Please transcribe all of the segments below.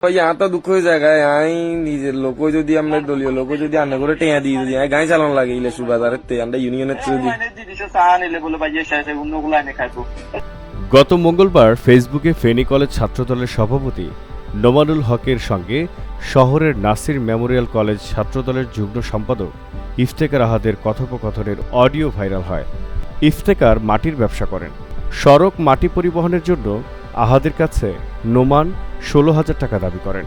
ভাই यहाँ तो दुख হয়ে জায়গা আই নিজের লোক যদি আমরা দলীয় লোক যদি আন্না করে টেয়া দিয়ে যদি গাই চালান লাগে ইলেকশন বাজারের তে আমরা ইউনিয়নের যদি গত মঙ্গলবার ফেসবুকে ফেনী কলেজ ছাত্রদলের সভাপতি নোমানুল হকের সঙ্গে শহরের নাসির মেমোরিয়াল কলেজ ছাত্রদলের যুগ্ম সম্পাদক ইফতেখার আহাদের কথোপকথনের অডিও ভাইরাল হয়। ইফতেখার মাটির ব্যবসা করেন। সড়ক মাটি পরিবহনের জন্য আহাদের কাছে নোমান ১৬,০০০ টাকা দাবি করেন।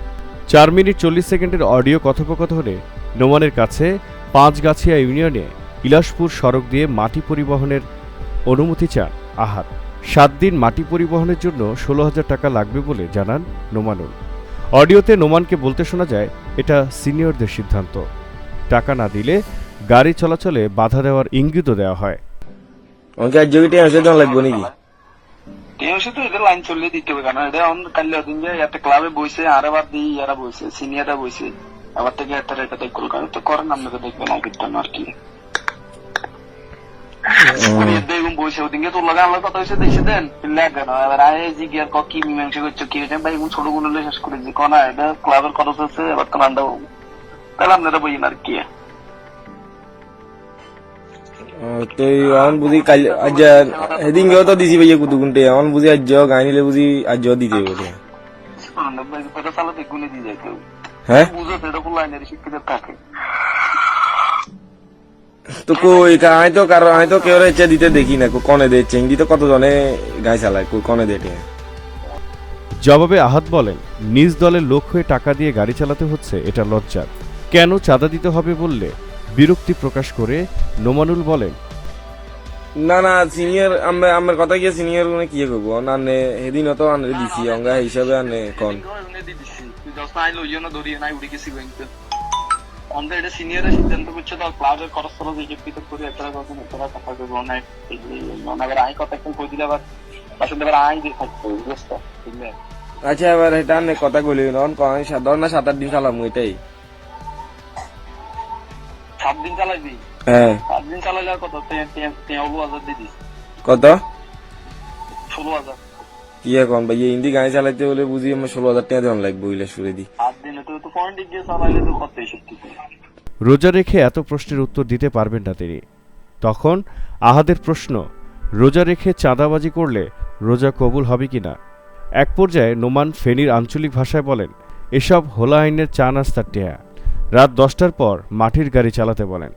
৪ মিনিট ৪০ সেকেন্ডের অডিও কথোপকথনে নোমানের কাছে পাঁচগাছিয়া ইউনিয়নে ইলাসপুর সড়ক দিয়ে মাটি পরিবহনের অনুমতি চান আহাদ। ৭ দিন মাটি পরিবহনের জন্য ১৬,০০০ টাকা লাগবে বলে জানান নোমানুল। অডিওতে নোমানকে বলতে শোনা যায়, এটা সিনিয়রদের সিদ্ধান্ত, টাকা না দিলে গাড়ি চলাচলে বাধা দেওয়ার ইঙ্গিতও দেওয়া হয়। লাগবে নাকি তো এটা লাইন চললে দিতে হবে, কারণ এটা কাল্লে দিন যে একটা ক্লাবে বইছে আর আবার দিই এরা বইছে সিনিয়ররা বইছে আবার থেকে একটা রেখা দেখ কারণ তো করেন আপনাকে দেখবেন আগেরটা আর কি বইছে ওদিকে তোর লাগে আমার কথা হয়েছে দেখে দেন লাগবে না। এবার আয় জিজ্ঞার কি মীমাংসা করছো কি হয়েছে ভাই ছোট গুলো শেষ করে দিই কনা এটা ক্লাবের খরচ আছে এবার তো নান্দা তাহলে আপনারা বইন আর কি তো এখন বুঝি কাল আজ সেদিন তো দিছি ভাইয়া কুতু গুনতে এখন বুঝি আজ গাই নিলে বুঝি আজ দিতে বলে চালাতে গুনে দিয়ে যায় কেউ হ্যাঁ বুঝো সেটা কোন লাইনের শিক্ষিত থাকে তো কই আমি তো কারো আমি তো কেউ ইচ্ছা দিতে দেখি না কনে দে চেঙ্গি তো কতজনে গাই চালায় কই কনে দে। জবাবে আহাদ বলেন, নিজ দলের লোক হয়ে টাকা দিয়ে গাড়ি চালাতে হচ্ছে, এটা লজ্জার। কেন চাঁদা দিতে হবে বললে বিরক্তি প্রকাশ করে নোমানুল বলেন, না না সিনিয়র আমার কথা কি সিনিয়র মানে কি করবো আনে সেদিন তো আনে দিছি অঙ্গা হিসাবে আনে কোন এটা সিনিয়রের সিদ্ধান্ত করছে তো ক্লাবের খরচ খরচ করে একটা কথা কথা বলবো না আবার আই কথা একদম কই দিলে আবার আসলে আবার আই দিয়ে থাকতে হবে বুঝছো বুঝলে। আচ্ছা এবার এটা আনে কথা বলি নন কয় সাধারণ না ৭-৮ দিন চালাম এটাই ৭ দিন চালাবি হ্যাঁ ৭ দিন চালাইলে কত ১৬,০০০ দিয়ে দিস কত ১৬,০০০ কি এখন ভাই হিন্দি গাড়ি চালাইতে বলে বুঝি আমার ১৬,০০০ টাকা দেওয়ান লাগবে ওইলা সুরে দি ৭ দিনে তো পয়েন্ট গিয়ে চালাইলে তো কত এসব কিছু রোজা রেখে এত প্রশ্নের উত্তর দিতে পারবেন না তিনি। তখন আহাদের প্রশ্ন, রোজা রেখে চাঁদাবাজি করলে রোজা কবুল হবে কিনা। এক পর্যায়ে নোমান ফেনীর আঞ্চলিক ভাষায় বলেন, এসব হোলা আইনের চা নাস্তার টেয়া, রাত ১০টার পর মাটির গাড়ি চালাতে বলেন।